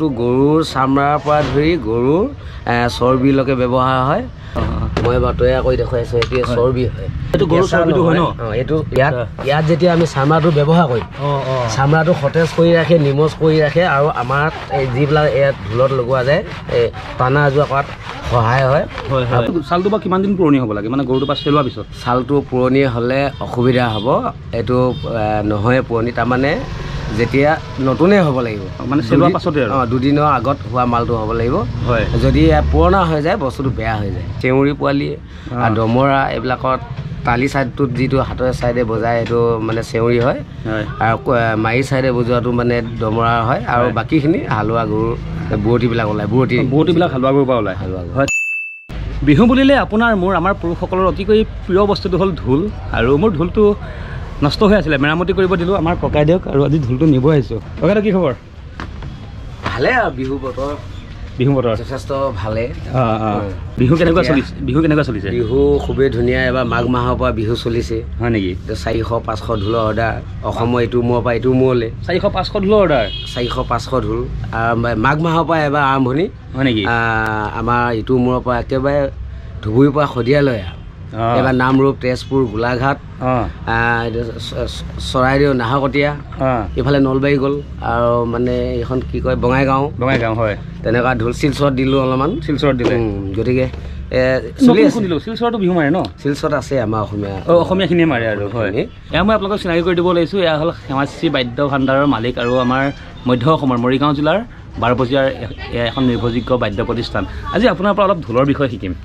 বস্তু গৰুৰ চামৰাৰ পৰা ধৰি গৰুৰ চৰ্বিলৈকে ব্যৱহাৰ হয়। মই বাৰু তৈয়াৰ কৰি দেখুৱাইছোঁ, এইটোৱে চৰ্বি হয়। এইটো গৰুৰ চৰ্বিটো হয় ন? এইটো ইয়াত যেতিয়া আমি চামৰাটো ব্যৱহাৰ কৰিম, চামৰাটো সতেজ কৰি ৰাখে, নিমজ কৰি ৰাখে, আৰু আমাৰ যিবিলাক ইয়াত ঢোলত লগোৱা যায় এই টানা আজোৱা কৰাত সহায় হয়। ছালটো বা কিমান দিন পুৰণি হ'ব লাগে, মানে গৰুটো পৰা চেলোৱাৰ পিছত? ছালটো পুৰণি হ'লে অসুবিধা হ'ব, এইটো নহয় পুৰণি, তাৰমানে যেতিয়া নতুনেই হ'ব লাগিব, মানে চেলোৱাৰ পাছতে আৰু দুদিনৰ আগত হোৱা মালটো হ'ব লাগিব। হয়, যদি পুৰণা হৈ যায় বস্তুটো বেয়া হৈ যায়। চেউৰী পোৱালি আৰু দমৰা এইবিলাকত তালি ছাইডটোত যিটো হাতৰ ছাইডে বজায় সেইটো মানে চেউৰী হয়, আৰু মাৰি ছাইডে বজোৱাটো মানে দমৰা হয়, আৰু বাকীখিনি হালোৱা গৰুৰ বুৱতিবিলাক ওলায়। বুৱতিবিলাক হালোৱা গৰুৰ পৰা ওলায়। হয়, বিহু বুলিলে আমাৰ পুৰুষসকলৰ অতিকৈ প্ৰিয় বস্তুটো হ'ল ঢোল, আৰু মোৰ ঢোলটো নষ্ট হৈ আছিলে, মেৰামতি কৰিব দিলোঁ আমাৰ ককাইদেউক, আৰু আজি ঢোলটো নিব আহিছোঁ। ককাইদেউ কি খবৰ? ভালে আৰু বিহু বতৰ যথেষ্ট ভালে। বিহু কেনেকুৱা চলিছে? বিহু খুবেই ধুনীয়া। এবাৰ মাঘ মাহৰ পৰা বিহু চলিছে। হয় নেকি? 400-500 ঢোলৰ অৰ্ডাৰ অসমৰ ইটো মূৰৰ পৰা ইটো মূৰলৈ। 400-500 ঢোলৰ অৰ্ডাৰ? 400-500 ঢোল মাঘ মাহৰ পৰা এবাৰ আৰম্ভণি। হয় নেকি? আমাৰ ইটো মূৰৰ পৰা একেবাৰে ধুবুৰীৰ পৰা শদিয়ালৈ আৰু এবাৰ নামৰূপ, তেজপুৰ, গোলাঘাট, চৰাইদেউ, নাহৰকটীয়া, ইফালে নলবাৰী গ'ল, আৰু মানে এইখন কি কয় বঙাইগাঁও। হয়, তেনেকুৱা ঢোল। শিলচৰত দিলোঁ অলপমান। শিলচৰত দিলে? গতিকে শিলচৰটো বিহু মাৰে ন? শিলচৰত আছে আমাৰ অসমীয়াখিনিয়ে মাৰে আৰু। হয়, এয়া মই আপোনালোকক চিনাকি কৰি দিব লাগিছোঁ। এয়া হ'ল সেৱাশ্ৰী বাদ্য ভাণ্ডাৰৰ মালিক আৰু আমাৰ মধ্য অসমৰ মৰিগাঁও জিলাৰ 12 বজিয়াৰ এখন নিৰ্ভৰযোগ্য বাদ্য প্ৰতিষ্ঠান। আজি আপোনাৰ পৰা অলপ ঢোলৰ বিষয়ে শিকিম।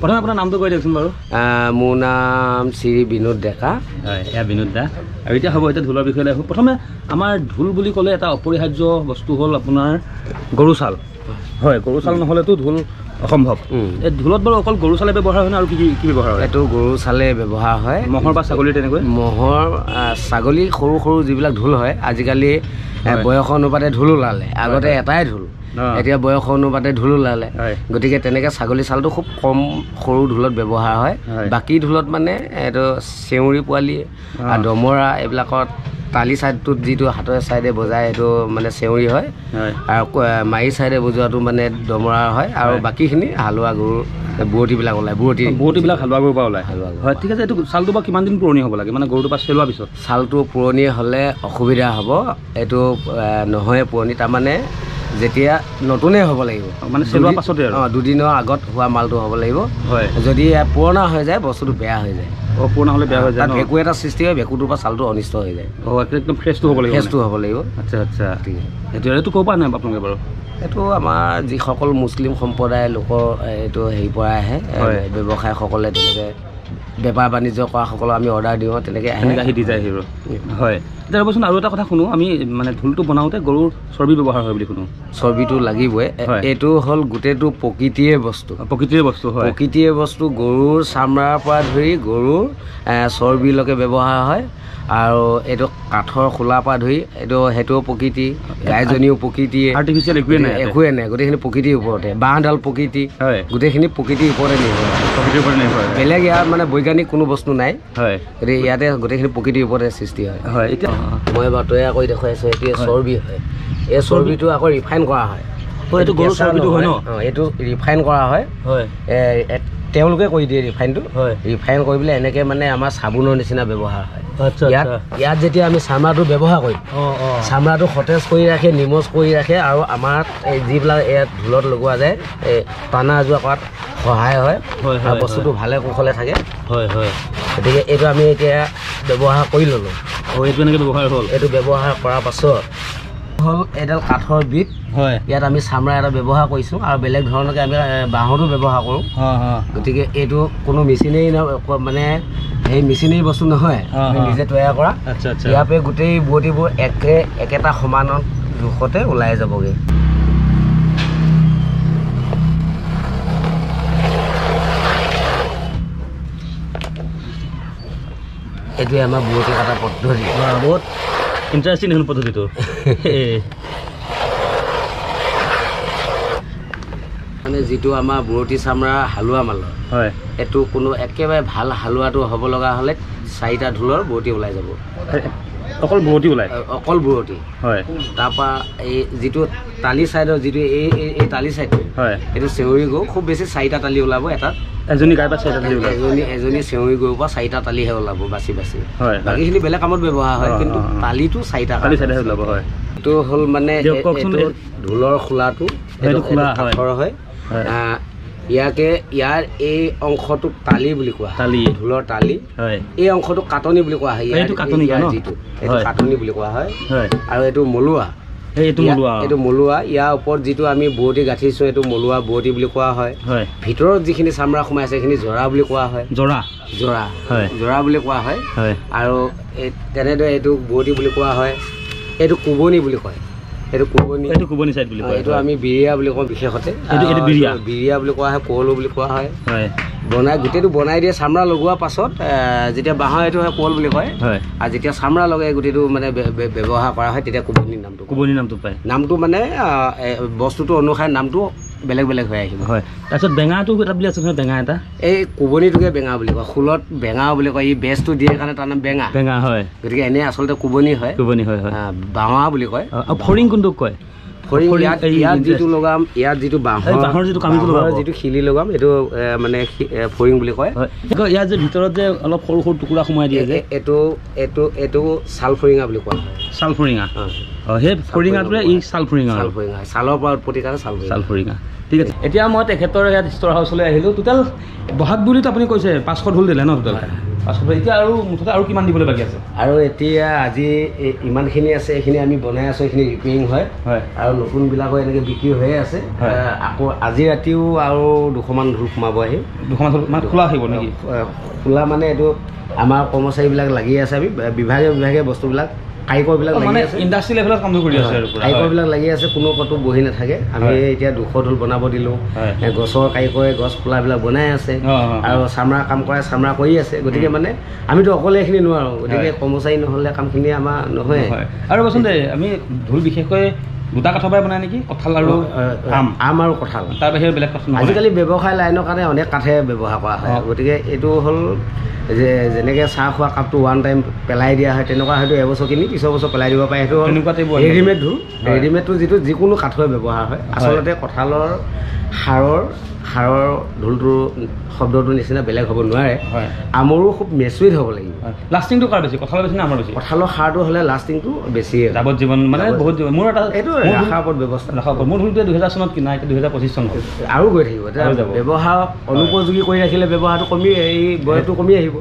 প্ৰথমে আপোনাৰ নামটো কৈ দিয়কচোন বাৰু। মোৰ নাম শ্ৰী বিনোদ ডেকা। হয়, এয়া বিনোদ দা। আৰু এতিয়া হ'ব, এতিয়া ঢোলৰ বিষয়লৈ আহোঁ। প্ৰথমে আমাৰ ঢোল বুলি ক'লে এটা অপৰিহাৰ্য বস্তু হ'ল আপোনাৰ গৰু ছাল। হয়, গৰু ছাল নহ'লেতো ঢোল অসম্ভৱ। এই ঢোলত বাৰু অকল গৰু চালে ব্যৱহাৰ হয় নে আৰু কি ব্যৱহাৰ হয়? এইটো গৰু চালে ব্যৱহাৰ হয়। ম'হৰ বা ছাগলীৰ তেনেকৈ? ম'হৰ, ছাগলী, সৰু সৰু যিবিলাক ঢোল হয়, আজিকালি বয়স অনুপাতে ঢোল ওলালে। আগতে এটাই ঢোল, এতিয়া বয়স অনুপাতে ঢোল ওলালে। গতিকে তেনেকৈ ছাগলী ছালটো খুব কম সৰু ঢোলত ব্যৱহাৰ হয়। বাকী ঢোলত মানে এইটো চেউৰী পোৱালি আৰু দমৰা এইবিলাকত তালি ছাইডটোত যিটো হাতৰ ছাইডে বজায় সেইটো মানে চেউৰী হয়, আৰু মাৰি ছাইডে বজোৱাটো মানে দমৰা হয়, আৰু বাকীখিনি হালোৱা গৰুৰ বুৱতিবিলাক ওলায়। বুৱতিবিলাক হালোৱা গৰুৰ পৰা ওলায়। হয়, ঠিক আছে। এইটো ছালটো বা কিমান দিন পুৰণি হ'ব লাগে, মানে গৰুটো পৰা চেলোৱাৰ পিছত? ছালটো পুৰণি হ'লে অসুবিধা হ'ব, এইটো নহয় পুৰণি, তাৰমানে যেতিয়া নতুনেই হ'ব লাগিব, মানে চেলোৱাৰ পাছতে আৰু দুদিনৰ আগত হোৱা মালটো হ'ব লাগিব। হয়, যদি পুৰণা হৈ যায় বস্তুটো বেয়া হৈ যায়। পুৰণা হ'লে বেয়া হৈ যায়, ভেঁকু এটা সৃষ্টি হয়, ভেঁকুটোৰ পৰা ছালটো অনিষ্ট হৈ যায়। একদম ফ্ৰেছটো হ'ব লাগিব। আচ্ছা, ঠিক আছে। এইটো ক'ৰ পৰা আনে আপোনালোকে বাৰু? এইটো আমাৰ যিসকল মুছলিম সম্প্ৰদায়ৰ লোকৰ এইটো হেৰিৰ পৰা আহে, ব্যৱসায়সকলে তেনেকৈ বেপাৰ বাণিজ্য কৰাসকলক আমি অৰ্ডাৰ দিওঁ, তেনেকৈ আহি দি যায় সেইবোৰ। হয়, এতিয়া ৰ'বচোন, আৰু এটা কথা শুনো, আমি মানে ঢোলটো বনাওঁতে গৰুৰ চৰ্বি ব্যৱহাৰ হয় বুলি শুনো। চৰ্বিটো লাগিবই। এইটো হ'ল গোটেইটো প্ৰকৃতিৰে বস্তু। হয়, প্ৰকৃতিৰে বস্তু। গৰুৰ চামৰাৰ পৰা ধৰি গৰুৰ চৰ্বিলৈকে ব্যৱহাৰ হয়, আৰু এইটো কাঠৰ খোলাৰ পৰা ধৰি সেইটোও প্ৰকৃতি, গাইজনীও প্ৰকৃতিয়ে, আৰ্টিফিচিয়েল একোৱে নাই, গোটেইখিনি প্ৰকৃতিৰ ওপৰতে। বাঁহডাল প্ৰকৃতি, গোটেইখিনি প্ৰকৃতিৰ ওপৰতে নিৰ্ভৰ। বেলেগ ইয়াত মানে বৈজ্ঞানিক কোনো বস্তু নাই। হয়, গতিকে ইয়াতে গোটেইখিনি প্ৰকৃতিৰ ওপৰতে সৃষ্টি হয়। হয়, এতিয়া মই বাৰু তৈয়াৰ কৰি দেখুৱাইছোঁ, এইটোৱে চৰ্বি হয়। এই চৰ্বিটো আকৌ ৰিফাইন কৰা হয়। এইটো গৰুৰ চৰ্বিটো হয় ন? এইটো ৰিফাইন কৰা হয়। তেওঁলোকে কৰি দিয়ে ৰিফাইনটো। ৰিফাইন কৰি পেলাই এনেকৈ মানে আমাৰ চাবোনৰ নিচিনা ব্যৱহাৰ হয়। ইয়াত যেতিয়া আমি চামৰাটো ব্যৱহাৰ কৰিম, চামৰাটো সতেজ কৰি ৰাখে, নিমজ কৰি ৰাখে, আৰু আমাৰ যিবিলাক ইয়াত ঢোলত লগোৱা যায় এই টানা আজোৱা কৰাত সহায় হয়, আৰু বস্তুটো ভালে কুশলে থাকে। গতিকে এইটো আমি এতিয়া ব্যৱহাৰ কৰি ল'লোঁ। এইটো এনেকৈ ব্যৱহাৰ হ'ল? এইটো ব্যৱহাৰ কৰাৰ পাছত হ'ল এডাল কাঠৰ বিট। হয়, ইয়াত আমি চামৰা এটা ব্যৱহাৰ কৰিছোঁ, আৰু বেলেগ ধৰণকৈ আমি বাঁহৰো ব্যৱহাৰ কৰোঁ। গতিকে এইটো কোনো মেচিনেৰী মানে সেই মেচিনেৰী বস্তু নহয়, আমি নিজে তৈয়াৰ কৰা। ইয়াৰ পৰা গোটেই বুৱতিবোৰ একেটা সমানত জোখতে ওলাই যাবগৈ। এইটোৱে আমাৰ বুৱতি কটা পদ্ধতি। বহুত ইণ্টাৰেষ্টিং হ'ল পদ্ধতিটো। মানে যিটো আমাৰ বুৱতি চামৰা হালোৱা মালৰ, হয়, এইটো কোনো একেবাৰে ভাল হালোৱাটো হ'ব লগা হ'লে 4টা ঢোলৰ বুৱতি ওলাই যাব। অকল বুৱতী ওলায় অকল বুৱতী হয় তাৰপৰা এই যিটো তালি ছাইডৰ যিটো এই তালি ছাইডটো হয় এইটো চেউৰী গৰু খুব বেছি 4টা তালি ওলাব এটাত এজনী গাই পৰা 4টা তালি ওলায় এজনী চেউৰী গৰুৰ পৰা 4টা তালিহে ওলাব বাচি হয় বাকীখিনি বেলেগ কামত ব্যৱহাৰ হয় কিন্তু তালিটো 4টা তালি 4টাহে ওলাব হয় এইটো হ'ল মানে ঢোলৰ খোলাটো সেইটো খোলা হয় ইয়াৰ এই অংশটোক তালি বুলি কোৱা তালি ঢোলৰ তালি এই অংশটোক কাটনি বুলি কোৱা হয় এইটো কাটনি যিটো এইটো কাটনি বুলি কোৱা হয় আৰু এইটো মলুৱা এইটো মলুৱা ইয়াৰ ওপৰত যিটো আমি বুৱতী গাঁঠিছোঁ এইটো মলুৱা বুৱতী বুলি কোৱা হয় ভিতৰত যিখিনি চামৰা সোমাই আছে সেইখিনি জৰা বুলি কোৱা হয় জৰা বুলি কোৱা হয় আৰু তেনেদৰে এইটো বুৱতী বুলি কোৱা হয় এইটো কোবনি বুলি কয় এইটো কোবনি চাইড বুলি কয় এইটো আমি বিৰিয়া বুলি কওঁ বিশেষতে বিৰিয়া বুলি কোৱা হয় কোৱলো বুলি কোৱা হয় গোটেইটো বনাই দিয়ে চামৰা লগোৱাৰ পাছত যেতিয়া বাঁহৰ এইটো হয় কোৱল বুলি কয় আৰু যেতিয়া চামৰা লগাই গোটেইটো মানে ব্যৱহাৰ কৰা হয় তেতিয়া কোবনি নামটো পায় নামটো মানে বস্তুটো অনুসাৰে নামটো বেলেগ বেলেগ হৈ আহিব তাৰপিছত বেঙাটো এটা বুলি আছে নহয় বেঙা এটা এই কোবনিটোকে বেঙা বুলি কয় খোলত বেঙা বুলি কয় এই বেজটো দিয়ে কাৰণে তাৰ নাম বেঙা হয় গতিকে এনেই আচলতে কোবনি হয় বাঁৱা বুলি কয় ফৰিং কোনটোক কয় ইয়াত যিটো লগাম ইয়াত যিটো বাঁহৰ যিটো শিলি লগাম এইটো মানে ফৰিং বুলি কয় ইয়াত যে ভিতৰত যে অলপ সৰু সৰু টুকুৰা সোমাই দিয়ে যে এইটো ছাল ফৰিঙা বুলি কোৱা হয় ছাল ফৰিঙা সেই ফৰিঙাটোৱে এই ছাল ফৰিঙা ছালৰ পৰা উৎপত্তি কাৰণে ছাল ফৰিঙা ঠিক আছে এতিয়া মই তেখেতৰ ইয়াত ষ্ট'ৰ হাউচলৈ আহিলোঁ টোটেল বহাগ বুলিতো আপুনি কৈছে 500 ঢোল দিলে ন টোটেল 500 এতিয়া আৰু মুঠতে আৰু কিমান দিবলৈ বাকী আছে আৰু এতিয়া আজি ইমানখিনি আছে এইখিনি আমি বনাই আছোঁ এইখিনি ৰিপেয়াৰিং হয় আৰু নতুনবিলাকো এনেকৈ বিক্ৰী হৈয়ে আছে আকৌ আজি ৰাতিও আৰু 200মান ঢোল সোমাব আহি 200মান ঢোল মানে খোলা আহিব নেকি খোলা মানে এইটো আমাৰ কৰ্মচাৰীবিলাক লাগি আছে আমি বিভাগে বস্তুবিলাক কাৰিকৰবিলাক লাগি আছে ইণ্ডাষ্ট্ৰি লেভেলত কাম কৰি আছে আৰু কাৰিকৰবিলাক লাগি আছে কোনো ক'তো বহি নাথাকে আমি এতিয়া 200 ঢোল বনাব দিলোঁ গছৰ কাৰিকৰে গছ খোলাবিলাক বনাই আছে আৰু চামৰা কাম কৰে চামৰা কৰি আছে গতিকে মানে আমিতো অকলে এইখিনি নোৱাৰোঁ গতিকে কৰ্মচাৰী নহ'লে কামখিনি আমাৰ নহয় আৰু বচোন দে আমি ঢোল বিশেষকৈ দুটা কাঠৰ পৰাই বনাই নেকি কঁঠাল আৰু আম আৰু কঁঠাল তাৰ বাহিৰে বেলেগ কাঠ নহয় আজিকালি ব্যৱসায় লাইনৰ কাৰণে অনেক কাঠে ব্যৱহাৰ কৰা হয় গতিকে এইটো হ'ল যে যেনেকৈ চাহ খোৱা কাপটো ওৱান টাইম পেলাই দিয়া হয় তেনেকুৱা হয়তো এবছৰ কিনি পিছৰ বছৰ পেলাই দিব পাৰে সেইটো ৰেডিমেড ঢোল ৰেডিমেডটো যিটো যিকোনো কাঠৰে ব্যৱহাৰ হয় আচলতে কঁঠালৰ সাৰৰ ঢোলটোৰ শব্দটোৰ নিচিনা বেলেগ হ'ব নোৱাৰে আমৰো খুব মেচুইড হ'ব লাগিব লাষ্টিংটো কাৰ বেছি কঁঠালৰ বেছি নে আমৰ বেছি কঁঠালৰ সাৰটো হ'লে লাষ্টিংটো বেছি যাৱজ্জীৱন মানে বহুত মোৰ এটা এইটো ৰাখাৰ ওপৰত ব্যৱস্থা মোৰ ঢোলটোৱে 2000 চনত কিনা এতিয়া 2025 চন আৰু গৈ থাকিব ব্যৱহাৰ অনুপযোগী কৰি ৰাখিলে ব্যৱহাৰটো কমি এই বয়সটো কমি আহিব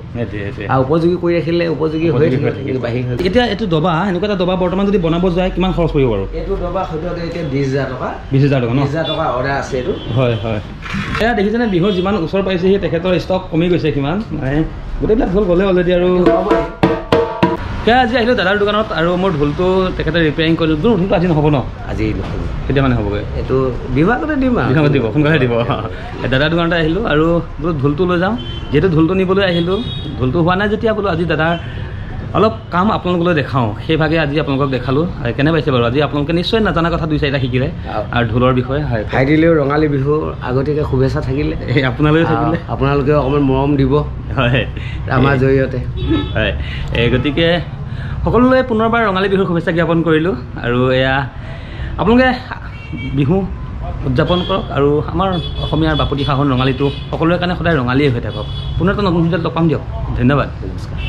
আৰু উপযোগী কৰি ৰাখিলে উপযোগী হৈ থাকিব বাঢ়ি এতিয়া এইটো দবা এনেকুৱা এটা দবা বৰ্তমান যদি বনাব যায় কিমান খৰচ পৰিব বাৰু এইটো দবা সদ্যহতে এতিয়া 20000 টকা 20000 টকা ন 20000 টকা অৰ্ডাৰ আছে এইটো হয় এয়া দেখিছেনে বিহুৰ যিমান ওচৰ পাইছেহি তেখেতৰ ষ্টক কমি গৈছে কিমান মানে গোটেইবিলাক ঢোল গ'লে অলৰেডি আৰু সেয়া আজি আহিলোঁ দাদাৰ দোকানত আৰু মোৰ ঢোলটো তেখেতে ৰিপেয়াৰিং কৰিলোঁ ঢোলটো আজি নহ'ব ন আজি নহ'ব কেতিয়া মানে হ'বগৈ এইটো বিভাগতে দিম দিব সোনকালে দিব দাদাৰ দোকানতে আহিলোঁ আৰু বোলো ঢোলটো লৈ যাওঁ যিহেতু ঢোলটো নিবলৈ আহিলোঁ ঢোলটো হোৱা নাই যেতিয়া বোলো আজি দাদাৰ অলপ কাম আপোনালোকলৈ দেখাওঁ সেইভাগে আজি আপোনালোকক দেখালোঁ কেনে পাইছে বাৰু আজি আপোনালোকে নিশ্চয় নাজানা কথা 2-4টা শিকিলে আৰু ঢোলৰ বিষয়ে ভাইটিলেও ৰঙালী বিহুৰ আগতীয়াকৈ শুভেচ্ছা থাকিলে আপোনালৈও থাকিলে আপোনালোকেও অকণমান মৰম দিব আমাৰ জৰিয়তে গতিকে সকলোৱে পুনৰবাৰ ৰঙালী বিহুৰ শুভেচ্ছা জ্ঞাপন কৰিলোঁ আৰু এয়া আপোনালোকে বিহু উদযাপন কৰক আৰু আমাৰ অসমীয়াৰ বাপতি সাহোন ৰঙালীটো সকলোৰে কাৰণে সদায় ৰঙালীয়ে হৈ থাকক পুনৰ এটা নতুন ভিডিঅ'ত লগ পাম দিয়ক ধন্যবাদ নমস্কাৰ